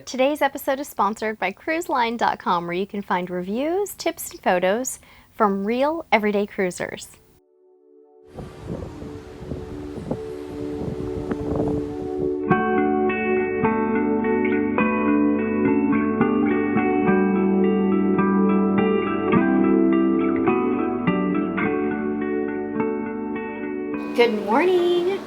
Today's episode is sponsored by cruiseline.com, where you can find reviews, tips, and photos from real, everyday cruisers. Good morning!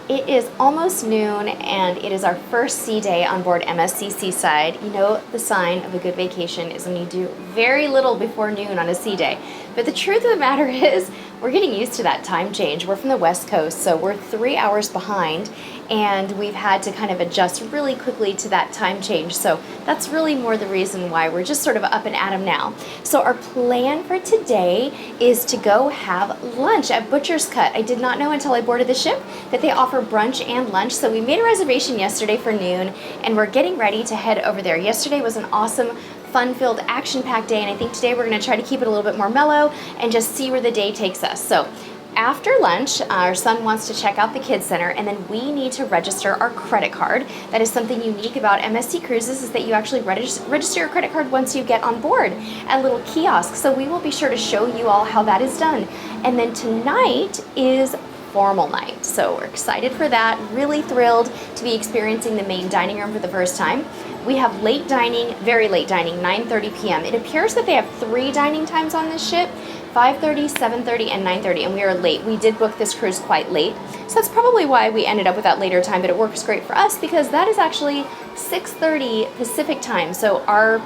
It is almost noon and it is our first sea day on board MSC Seaside. You know, the sign of a good vacation is when you do very little before noon on a sea day. But the truth of the matter is, we're getting used to that time change. We're from the West Coast, so we're 3 hours behind, and we've had to kind of adjust really quickly to that time change. So that's really more the reason why we're just sort of up and at 'em now. So our plan for today is to go have lunch at Butcher's Cut. I did not know until I boarded the ship that they offer brunch and lunch. So we made a reservation yesterday for noon, and we're getting ready to head over there. Yesterday was an awesome, fun-filled, action-packed day, and I think today we're going to try to keep it a little bit more mellow and just see where the day takes us. So after lunch, our son wants to check out the kids center, and then we need to register our credit card. That is something unique about MSC Cruises, is that you actually register your credit card once you get on board at a little kiosk. So we will be sure to show you all how that is done. And then tonight is formal night, so we're excited for that. Really thrilled to be experiencing the main dining room for the first time. We have late dining, very late dining, 9:30 p.m. It appears that they have 3 dining times on this ship: 5:30, 7:30, and 9:30, and we are late. We did book this cruise quite late, so that's probably why we ended up with that later time, but it works great for us because that is actually 6:30 Pacific time, so our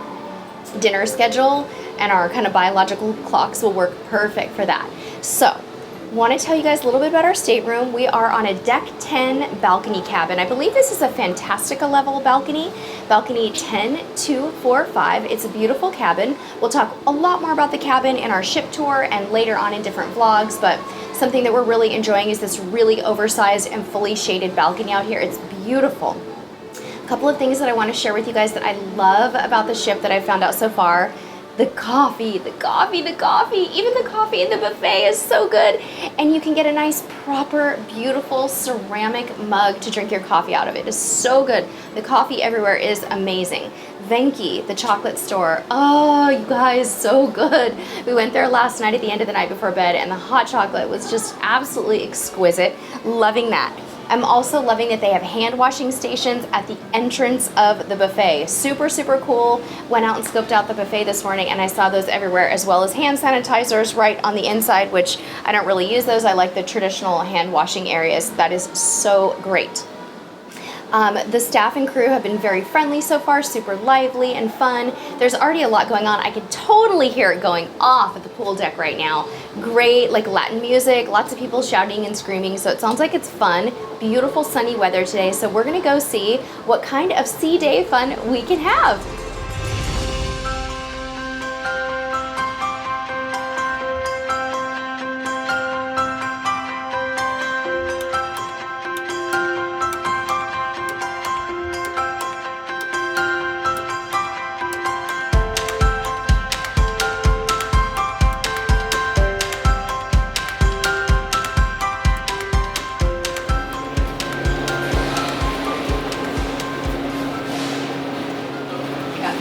dinner schedule and our kind of biological clocks will work perfect for that. So want to tell you guys a little bit about our stateroom. We are on a deck 10 balcony cabin. I believe this is a Fantastica level balcony 10245. It's a beautiful cabin. We'll talk a lot more about the cabin in our ship tour and later on in different vlogs, but something that we're really enjoying is this really oversized and fully shaded balcony out here. It's beautiful. A couple of things that I want to share with you guys that I love about the ship that I've found out so far. The coffee. Even the coffee in the buffet is so good. And you can get a nice, proper, beautiful ceramic mug to drink your coffee out of. It is so good. The coffee everywhere is amazing. Venchi, the chocolate store. Oh, you guys, so good. We went there last night at the end of the night before bed, and the hot chocolate was just absolutely exquisite. Loving that. I'm also loving that they have hand washing stations at the entrance of the buffet. Super, super cool. Went out and scoped out the buffet this morning and I saw those everywhere, as well as hand sanitizers right on the inside, which I don't really use those. I like the traditional hand washing areas. That is so great. The staff and crew have been very friendly so far, super lively and fun. There's already a lot going on. I can totally hear it going off at the pool deck right now. Great, like Latin music, lots of people shouting and screaming, so it sounds like it's fun. Beautiful sunny weather today, so we're gonna go see what kind of sea day fun we can have.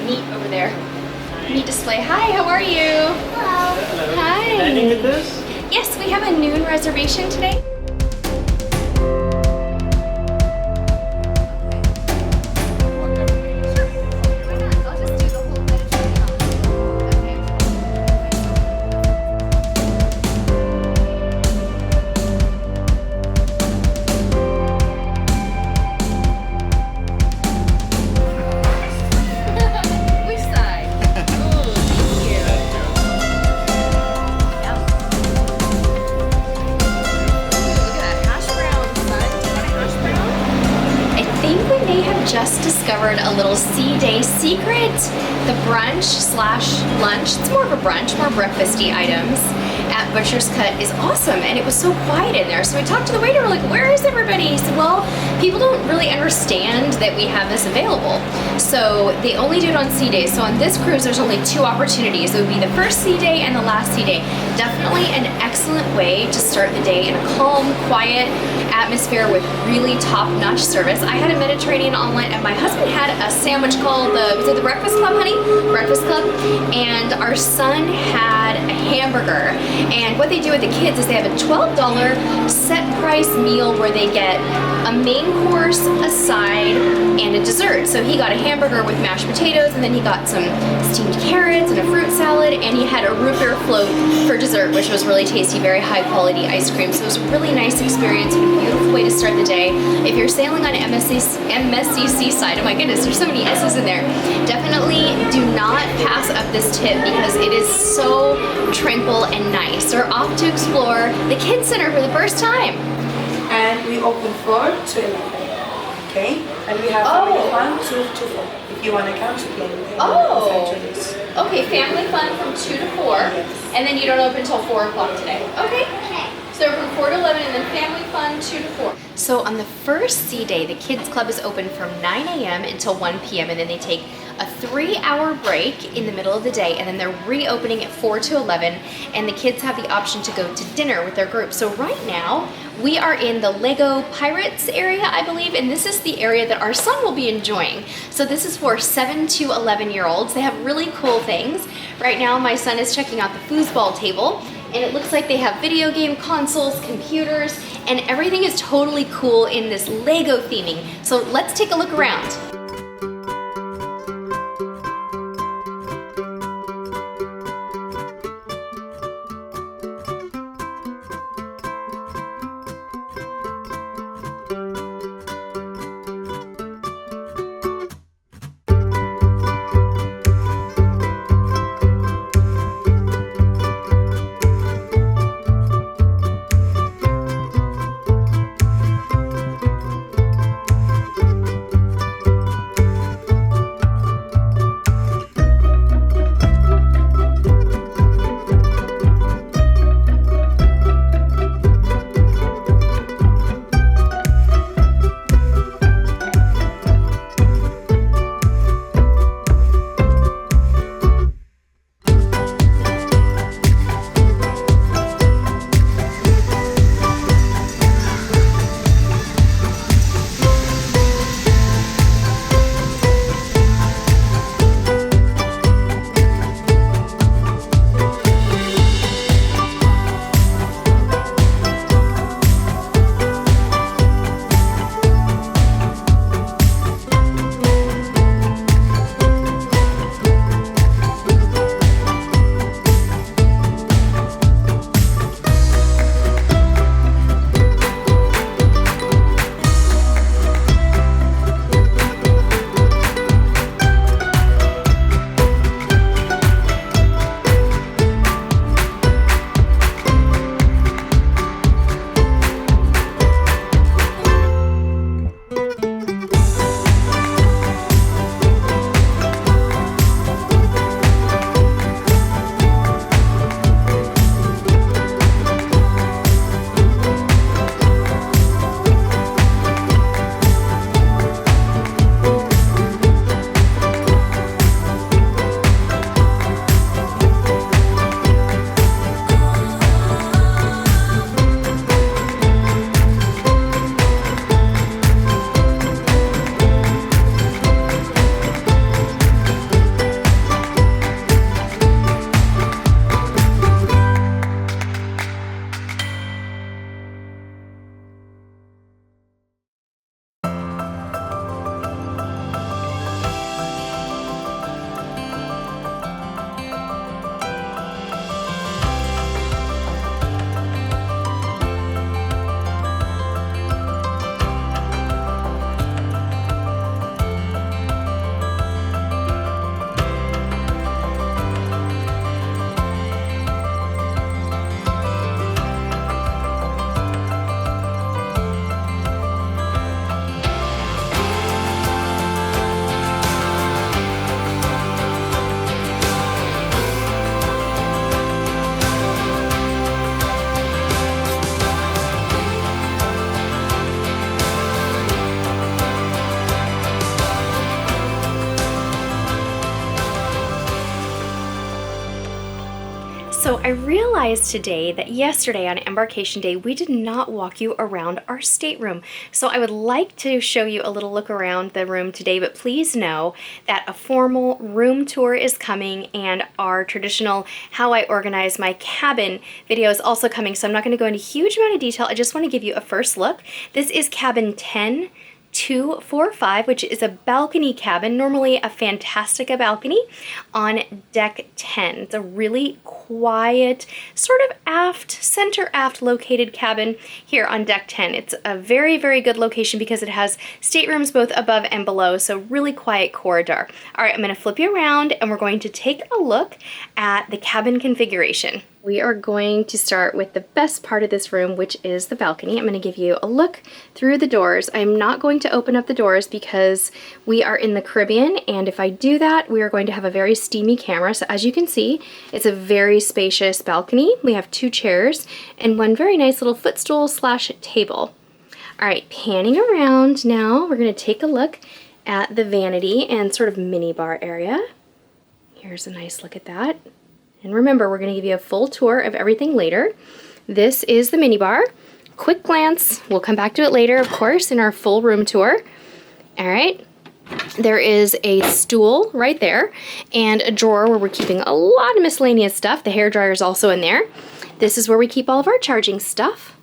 Meat over there. Meat display. Hi, how are you? Hello. Hello. Hi. Dining with us? Yes, we have a noon reservation today. Just discovered a little sea day secret. The brunch slash lunch, it's more of a brunch, more breakfasty items at Butcher's Cut is awesome, and it was so quiet in there. So we talked to the waiter, we're like, where is everybody? He said, well, people don't really understand that we have this available. So they only do it on sea days. So on this cruise, there's only 2 opportunities. It would be the first sea day and the last sea day. Definitely an excellent way to start the day in a calm, quiet atmosphere with really top-notch service. I had a Mediterranean omelet, and my husband had a sandwich called was it the Breakfast Club, honey? Breakfast Club. And our son had a hamburger. And what they do with the kids is they have a $12 set price meal where they get a main course, a side, and a dessert. So he got a hamburger with mashed potatoes, and then he got some steamed carrots and a fruit salad, and he had a root beer float for dessert, which was really tasty, very high quality ice cream. So it was a really nice experience and a beautiful way to start the day. If you're sailing on MSC Seaside, oh my goodness, there's so many S's in there, definitely do not pass up this tip because it is so tranquil and nice. We're off to explore the Kids Center for the first time. And we open 4 to 11, okay? And we have family fun 2 to 4. If you want to come to play with them. Oh, okay, family fun from 2 to 4, yes. And then you don't open until 4 o'clock today. Okay. So from 4 to 11, and then family fun 2 to 4. So on the first sea day, the Kids Club is open from 9 a.m. until 1 p.m. and then they take a 3-hour break in the middle of the day, and then they're reopening at 4 to 11, and the kids have the option to go to dinner with their group. So right now, we are in the Lego Pirates area, I believe, and this is the area that our son will be enjoying. So this is for 7 to 11-year-olds. They have really cool things. Right now, my son is checking out the foosball table, and it looks like they have video game consoles, computers, and everything is totally cool in this Lego theming. So let's take a look around. So I realized today that yesterday on embarkation day, we did not walk you around our stateroom. So I would like to show you a little look around the room today, but please know that a formal room tour is coming and our traditional how I organize my cabin video is also coming. So I'm not going to go into a huge amount of detail. I just want to give you a first look. This is cabin 10-245, which is a balcony cabin, normally a Fantastica balcony on deck 10. It's a really quiet, sort of center aft located cabin here on deck 10. It's a very, very good location because it has staterooms both above and below, so really quiet corridor. All right, I'm gonna flip you around and we're going to take a look at the cabin configuration. We are going to start with the best part of this room, which is the balcony. I'm going to give you a look through the doors. I'm not going to open up the doors because we are in the Caribbean, and if I do that, we are going to have a very steamy camera. So as you can see, it's a very spacious balcony. We have 2 chairs and one very nice little footstool / table. All right, panning around now, we're going to take a look at the vanity and sort of minibar area. Here's a nice look at that. And remember, we're going to give you a full tour of everything later. This is the minibar. Quick glance. We'll come back to it later, of course, in our full room tour. All right. There is a stool right there and a drawer where we're keeping a lot of miscellaneous stuff. The hairdryer is also in there. This is where we keep all of our charging stuff.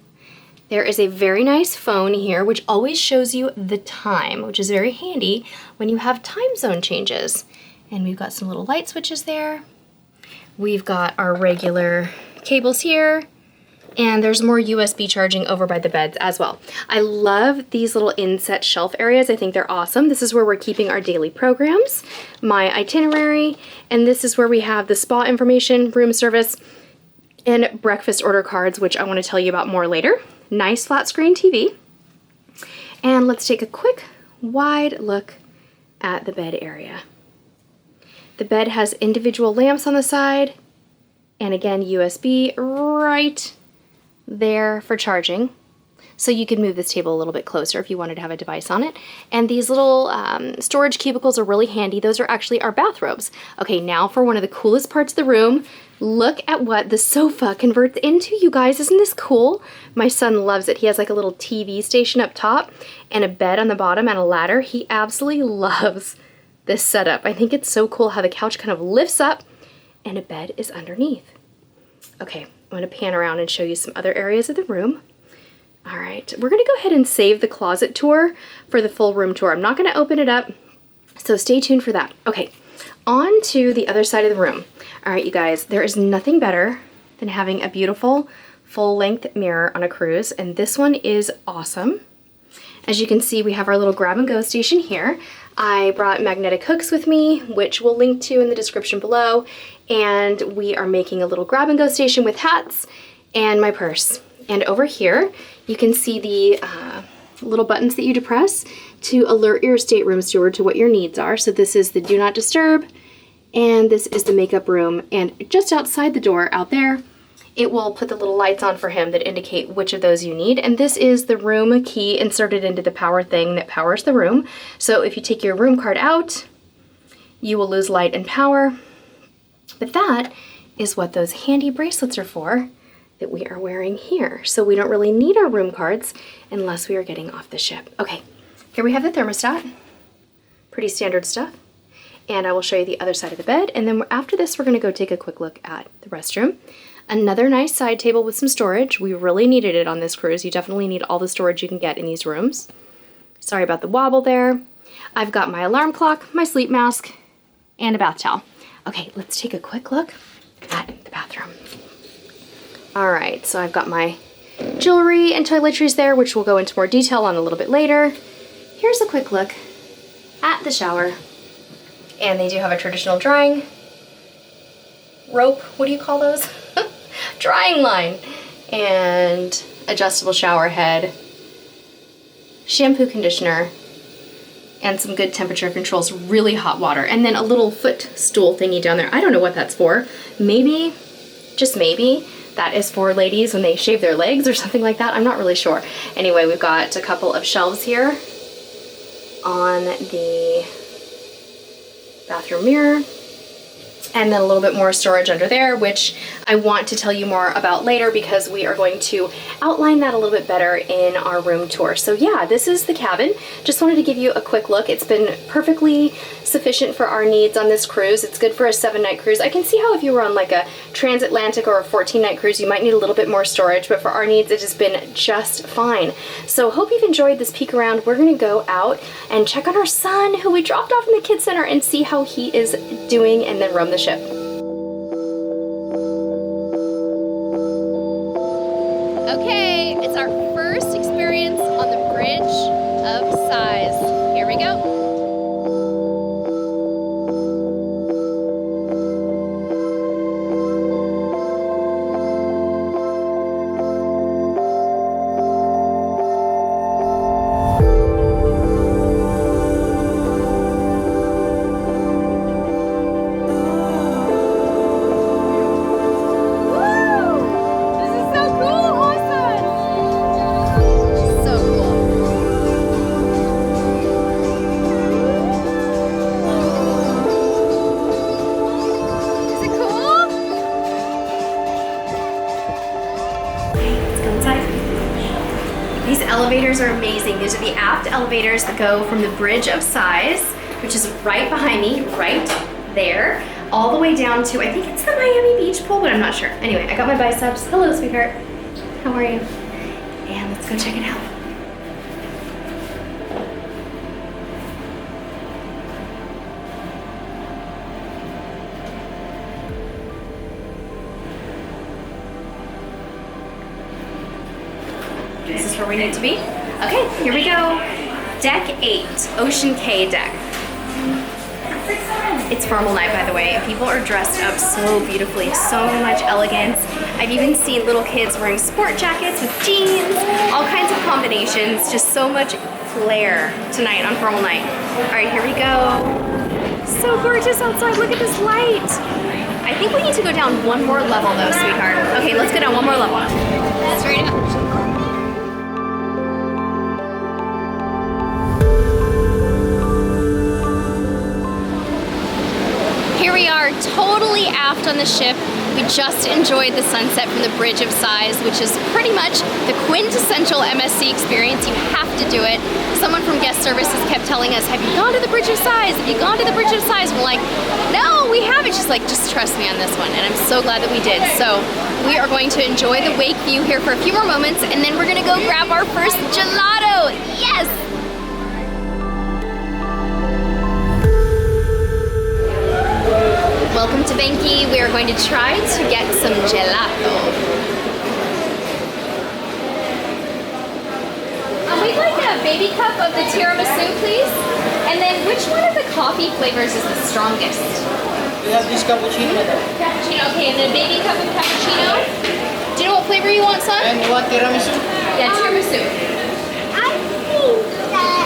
There is a very nice phone here, which always shows you the time, which is very handy when you have time zone changes. And we've got some little light switches there. We've got our regular cables here, and there's more USB charging over by the beds as well. I love these little inset shelf areas. I think they're awesome. This is where we're keeping our daily programs, my itinerary, and this is where we have the spa information, room service, and breakfast order cards, which I want to tell you about more later. Nice flat screen TV. And let's take a quick wide look at the bed area. The bed has individual lamps on the side, and again, USB right there for charging. So you can move this table a little bit closer if you wanted to have a device on it. And these little storage cubicles are really handy. Those are actually our bathrobes. Okay, now for one of the coolest parts of the room. Look at what the sofa converts into, you guys. Isn't this cool? My son loves it. He has like a little TV station up top and a bed on the bottom and a ladder. He absolutely loves this setup. I think it's so cool how the couch kind of lifts up and a bed is underneath. Okay, I'm going to pan around and show you some other areas of the room. All right, we're going to go ahead and save the closet tour for the full room tour. I'm not going to open it up, so stay tuned for that. Okay, on to the other side of the room. All right, you guys, there is nothing better than having a beautiful full-length mirror on a cruise, and this one is awesome. As you can see, we have our little grab-and-go station here. I brought magnetic hooks with me, which we'll link to in the description below, and we are making a little grab-and-go station with hats and my purse. And over here, you can see the little buttons that you depress to alert your stateroom steward to what your needs are. So this is the do not disturb, and this is the makeup room. And just outside the door out there, it will put the little lights on for him that indicate which of those you need. And this is the room key inserted into the power thing that powers the room. So if you take your room card out, you will lose light and power. But that is what those handy bracelets are for that we are wearing here. So we don't really need our room cards unless we are getting off the ship. Okay, here we have the thermostat. Pretty standard stuff. And I will show you the other side of the bed. And then after this, we're gonna go take a quick look at the restroom. Another nice side table with some storage. We really needed it on this cruise. You definitely need all the storage you can get in these rooms. Sorry about the wobble there. I've got my alarm clock, my sleep mask, and a bath towel. Okay, let's take a quick look at the bathroom. All right, so I've got my jewelry and toiletries there, which we'll go into more detail on a little bit later. Here's a quick look at the shower. And they do have a traditional drying rope. What do you call those? Drying line. And adjustable shower head, shampoo, conditioner, and some good temperature controls, really hot water. And then a little footstool thingy down there. I don't know what that's for. Maybe, just maybe, that is for ladies when they shave their legs or something like that. I'm not really sure. Anyway, we've got a couple of shelves here on the bathroom mirror. and then a little bit more storage under there, which I want to tell you more about later because we are going to outline that a little bit better in our room tour. So yeah, this is the cabin. Just wanted to give you a quick look. It's been perfectly sufficient for our needs on this cruise. It's good for a 7-night cruise. I can see how if you were on like a transatlantic or a 14-night cruise, you might need a little bit more storage, but for our needs, it has been just fine. So hope you've enjoyed this peek around. We're gonna go out and check on our son, who we dropped off in the kids center, and see how he is doing, and then roam the ship. Okay, it's our first experience on the Bridge of Sighs. Here we go. Elevators are amazing. These are the Aft Elevators that go from the Bridge of Sighs, which is right behind me, right there, all the way down to, I think it's the Miami Beach pool, but I'm not sure. Anyway, I got my biceps. Hello, sweetheart. How are you? And let's go check it out. This is where we need to be. Okay, here we go. Deck 8, Ocean K deck. It's formal night, by the way, and people are dressed up so beautifully, so much elegance. I've even seen little kids wearing sport jackets with jeans, all kinds of combinations, just so much flair tonight on formal night. All right, here we go. So gorgeous outside, look at this light. I think we need to go down one more level though, sweetheart. Okay, let's go down one more level. Straight up. Here we are, totally aft on the ship. We just enjoyed the sunset from the Bridge of Sighs, which is pretty much the quintessential MSC experience. You have to do it. Someone from guest services kept telling us, have you gone to the Bridge of Sighs? Have you gone to the Bridge of Sighs? We're like, no, we haven't. She's like, just trust me on this one. And I'm so glad that we did. So we are going to enjoy the wake view here for a few more moments, and then we're gonna go grab our first gelato. Yes! Welcome to Venchi. We are going to try to get some gelato. We'd like a baby cup of the tiramisu, please. And then which one of the coffee flavors is the strongest? We have this cappuccino. Cappuccino, okay, and then a baby cup of cappuccino. Do you know what flavor you want, son? And you want tiramisu? Yeah, tiramisu. I think that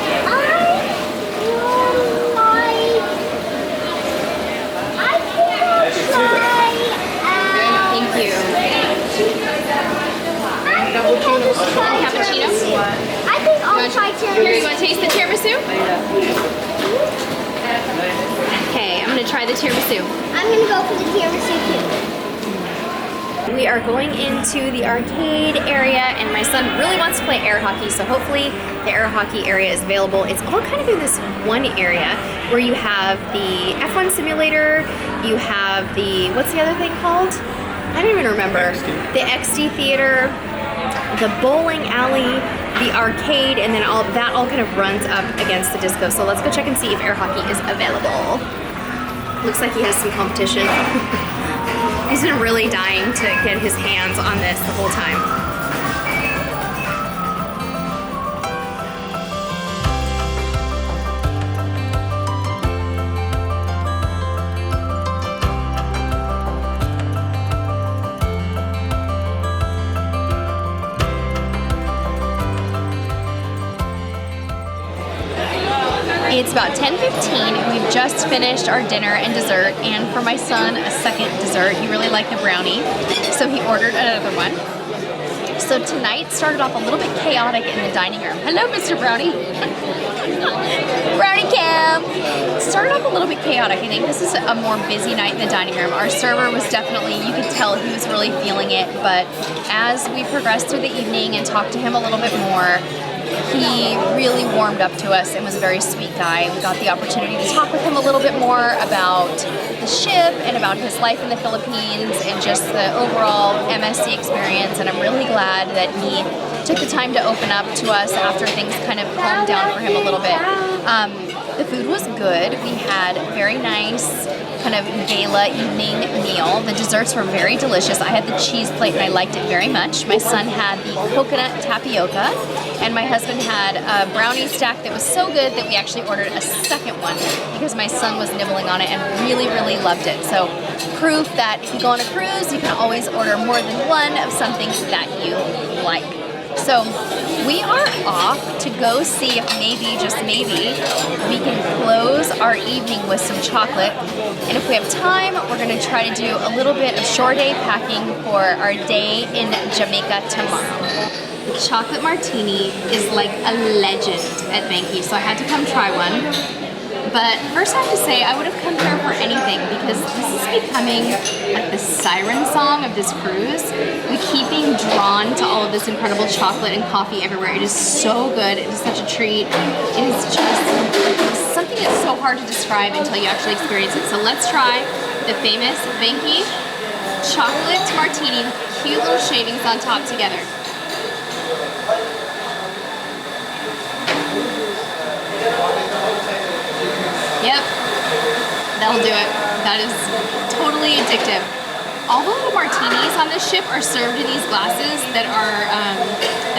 Thank you. Cappuccino? I think I'll try tiramisu. Here, you want to taste the tiramisu? Okay, I'm going to try the tiramisu. I'm going to go for the tiramisu too. We are going into the arcade area, and my son really wants to play air hockey, so hopefully the air hockey area is available. It's all kind of in this one area where you have the F1 simulator, you have the, what's the other thing called? I don't even remember. The XD theater, the bowling alley, the arcade, and then all that all kind of runs up against the disco. So let's go check and see if air hockey is available. Looks like he has some competition. He's been really dying to get his hands on this the whole time. It's about 10:15 and we've just finished our dinner and dessert, and for my son a second dessert. He really liked the brownie, so he ordered another one. So tonight started off a little bit chaotic in the dining room. Hello, Mr. Brownie. Brownie cam! Started off a little bit chaotic. I think this is a more busy night in the dining room. Our server was definitely, you could tell he was really feeling it, but as we progressed through the evening and talked to him a little bit more, he really warmed up to us and was a very sweet guy. We got the opportunity to talk with him a little bit more about the ship and about his life in the Philippines and just the overall MSC experience, and I'm really glad that he took the time to open up to us after things kind of calmed down for him a little bit. The food was good. We had very nice kind of gala evening meal. The desserts were very delicious. I had the cheese plate and I liked it very much. My son had the coconut tapioca, and my husband had a brownie stack that was so good that we actually ordered a second one because my son was nibbling on it and really, really loved it. So proof that if you go on a cruise, you can always order more than one of something that you like. So we are off to go see if maybe, just maybe, we can close our evening with some chocolate. And if we have time, we're going to try to do a little bit of shore day packing for our day in Jamaica tomorrow. Chocolate Martini is like a legend at Venchi, so I had to come try one. But first I have to say, I would have come here for anything because this is becoming like the siren song of this cruise. We keep being drawn to all of this incredible chocolate and coffee everywhere. It is so good. It is such a treat. It is just something that's so hard to describe until you actually experience it. So let's try the famous Venchi chocolate martini with cute little shavings on top together. Yep, that'll do it. That is totally addictive. All the little martinis on this ship are served in these glasses that are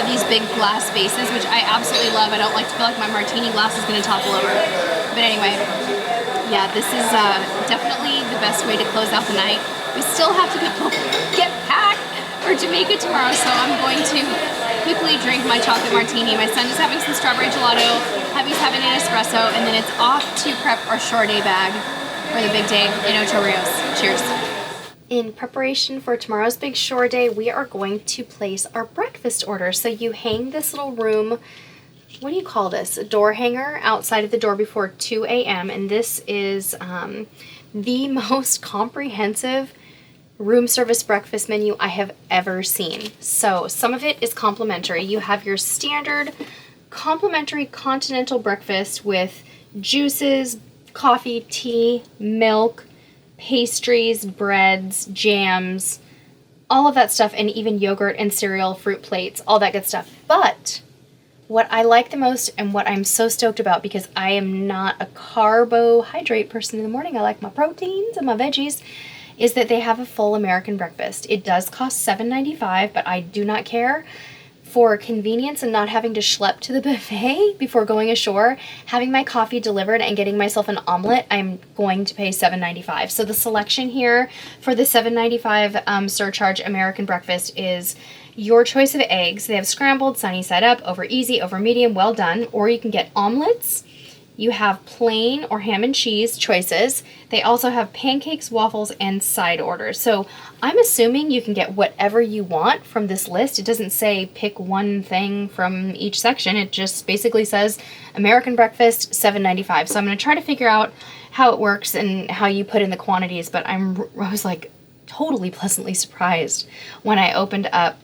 these big glass bases, which I absolutely love. I don't like to feel like my martini glass is going to topple over. But anyway, yeah, this is definitely the best way to close out the night. We still have to go get packed for Jamaica tomorrow, so I'm going to quickly drink my chocolate martini. My son is having some strawberry gelato, Hubby's having an espresso, and then it's off to prep our shore day bag for the big day in Ocho Rios. Cheers. In preparation for tomorrow's big shore day, we are going to place our breakfast order. So you hang this little room, what do you call this? A door hanger outside of the door before 2 a.m. And this is the most comprehensive room service breakfast menu I have ever seen. So some of it is complimentary. You have your standard complimentary continental breakfast with juices, coffee, tea, milk, pastries, breads, jams, all of that stuff, and even yogurt and cereal, fruit plates, all that good stuff. But what I like the most and what I'm so stoked about, because I am not a carbohydrate person in the morning, I like my proteins and my veggies, is that they have a full American breakfast. It does cost $7.95, but I do not care. For convenience and not having to schlep to the buffet before going ashore, having my coffee delivered and getting myself an omelet, I'm going to pay $7.95. So the selection here for the $7.95 surcharge American breakfast is your choice of eggs. They have scrambled, sunny side up, over easy, over medium, well done, or you can get omelets. You have plain or ham and cheese choices. They also have pancakes, waffles, and side orders. So I'm assuming you can get whatever you want from this list. It doesn't say pick one thing from each section. It just basically says American breakfast, $7.95. So I'm going to try to figure out how it works and how you put in the quantities. But I was like totally pleasantly surprised when I opened up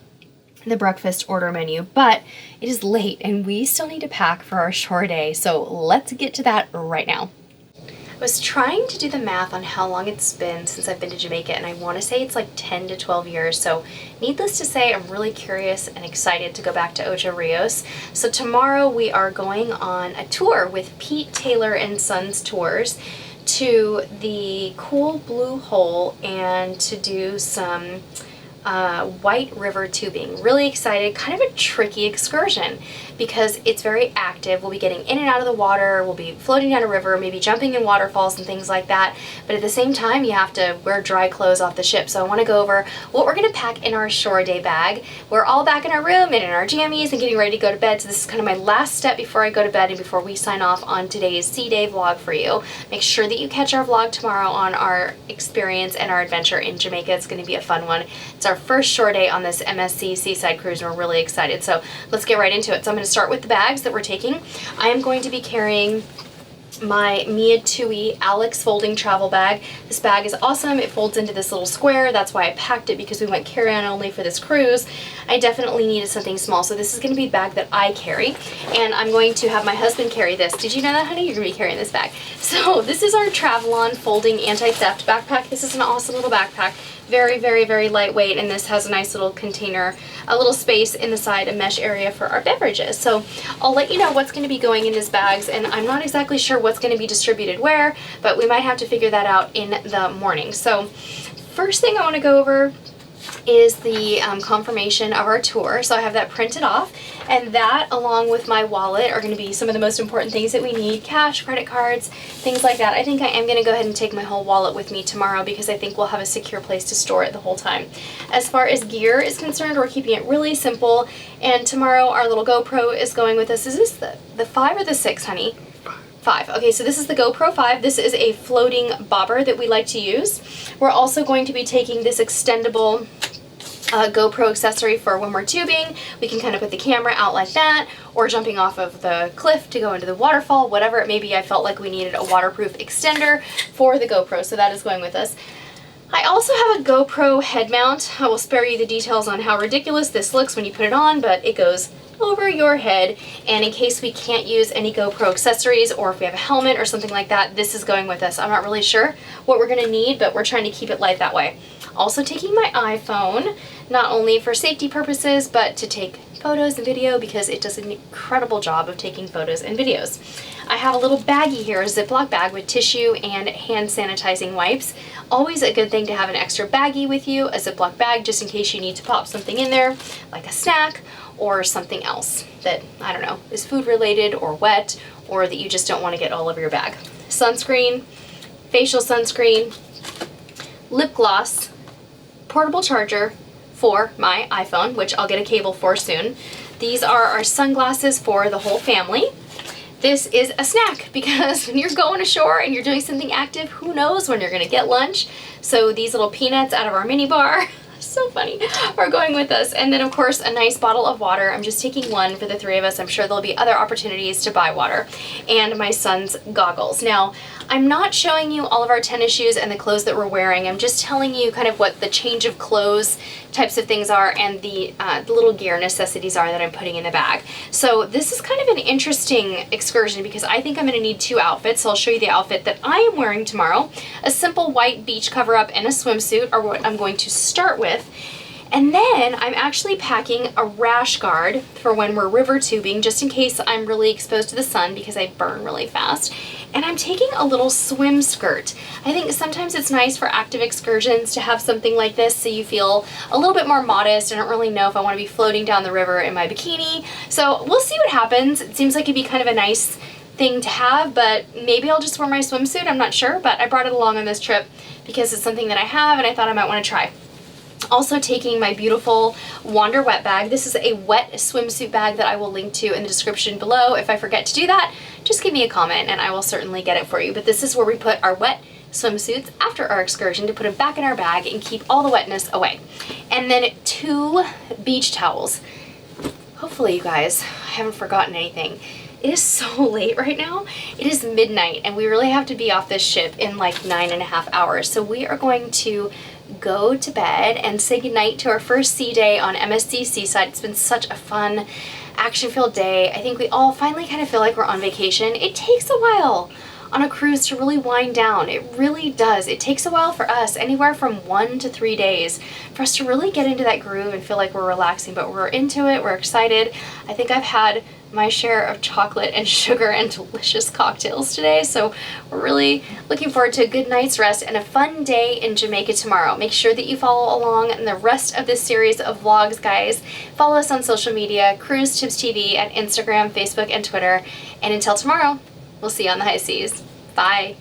the breakfast order menu, but it is late and we still need to pack for our shore day, so let's get to that right now. I was trying to do the math on how long it's been since I've been to Jamaica, and I want to say it's like 10 to 12 years, so needless to say, I'm really curious and excited to go back to Ocho Rios. So tomorrow we are going on a tour with Pete Taylor and Sons Tours to the cool blue hole and to do some White River tubing. Really excited, kind of a tricky excursion because it's very active. We'll be getting in and out of the water, we'll be floating down a river, maybe jumping in waterfalls and things like that, but at the same time you have to wear dry clothes off the ship. So I want to go over what we're going to pack in our shore day bag. We're all back in our room and in our jammies and getting ready to go to bed, so this is kind of my last step before I go to bed and before we sign off on today's Sea Day vlog for you. Make sure that you catch our vlog tomorrow on our experience and our adventure in Jamaica. It's going to be a fun one. It's our our first shore day on this MSC Seaside Cruise, and we're really excited. So let's get right into it. So I'm going to start with the bags that we're taking. I am going to be carrying my Mia Tui Alex folding travel bag. This bag is awesome. It folds into this little square. That's why I packed it, because we went carry-on only for this cruise. I definitely needed something small, so this is going to be a bag that I carry, and I'm going to have my husband carry this. Did you know that, honey? You're going to be carrying this bag. So this is our Travelon folding anti-theft backpack. This is an awesome little backpack. Very, very, very lightweight, and this has a nice little container, a little space in the side, a mesh area for our beverages. So I'll let you know what's going to be going in these bags, and I'm not exactly sure what's going to be distributed where, but we might have to figure that out in the morning. So first thing I want to go over is the confirmation of our tour. So I have that printed off, and that along with my wallet are going to be some of the most important things that we need: cash, credit cards, things like that. I think I am going to go ahead and take my whole wallet with me tomorrow, because I think we'll have a secure place to store it the whole time. As far as gear is concerned, we're keeping it really simple, and tomorrow our little GoPro is going with us. Is this the 5 or the 6, honey? 5. Okay, so this is the GoPro 5. This is a floating bobber that we like to use. We're also going to be taking this extendable GoPro accessory for when we're tubing. We can kind of put the camera out like that, or jumping off of the cliff to go into the waterfall, whatever it may be. I felt like we needed a waterproof extender for the GoPro, so that is going with us. I also have a GoPro head mount. I will spare you the details on how ridiculous this looks when you put it on, but it goes over your head, and in case we can't use any GoPro accessories, or if we have a helmet or something like that, this is going with us. I'm not really sure what we're going to need, but we're trying to keep it light that way. Also taking my iPhone, not only for safety purposes, but to take photos and video, because it does an incredible job of taking photos and videos. I have a little baggie here, a Ziploc bag with tissue and hand sanitizing wipes. Always a good thing to have an extra baggie with you, a Ziploc bag, just in case you need to pop something in there, like a snack or something else that, I don't know, is food related or wet, or that you just don't want to get all over your bag. Sunscreen, facial sunscreen, lip gloss, portable charger for my iPhone, which I'll get a cable for soon. These are our sunglasses for the whole family. This is a snack, because when you're going ashore and you're doing something active, who knows when you're going to get lunch. So these little peanuts out of our Minibar, so funny, are going with us. And then of course a nice bottle of water. I'm just taking one for the 3 of us. I'm sure there'll be other opportunities to buy water. And my son's goggles. Now, I'm not showing you all of our tennis shoes and the clothes that we're wearing. I'm just telling you kind of what the change of clothes types of things are, and the little gear necessities are that I'm putting in the bag. So this is kind of an interesting excursion, because I think I'm going to need 2 outfits. So I'll show you the outfit that I am wearing tomorrow. A simple white beach cover-up and a swimsuit are what I'm going to start with. And then I'm actually packing a rash guard for when we're river tubing, just in case I'm really exposed to the sun, because I burn really fast. And I'm taking a little swim skirt. I think sometimes it's nice for active excursions to have something like this, so you feel a little bit more modest. I don't really know if I want to be floating down the river in my bikini. So we'll see what happens. It seems like it'd be kind of a nice thing to have, but maybe I'll just wear my swimsuit. I'm not sure, but I brought it along on this trip because it's something that I have and I thought I might want to try. Also taking my beautiful Wander wet bag. This is a wet swimsuit bag that I will link to in the description below. If I forget to do that, just give me a comment and I will certainly get it for you. But this is where we put our wet swimsuits after our excursion, to put them back in our bag and keep all the wetness away. And then 2 beach towels. Hopefully you guys, I haven't forgotten anything. It is so late right now. It is midnight and we really have to be off this ship in like 9.5 hours. So we are going to go to bed and say goodnight to our first sea day on MSC Seaside. It's been such a fun, action-filled day. I think we all finally kind of feel like we're on vacation. It takes a while on a cruise to really wind down. It really does. It takes a while for us, anywhere from 1 to 3 days, for us to really get into that groove and feel like we're relaxing, but we're into it, we're excited. I think I've had my share of chocolate and sugar and delicious cocktails today, so we're really looking forward to a good night's rest and a fun day in Jamaica tomorrow. Make sure that you follow along in the rest of this series of vlogs, guys. Follow us on social media, CruiseTipsTV at Instagram, Facebook, and Twitter. And until tomorrow, we'll see you on the high seas. Bye.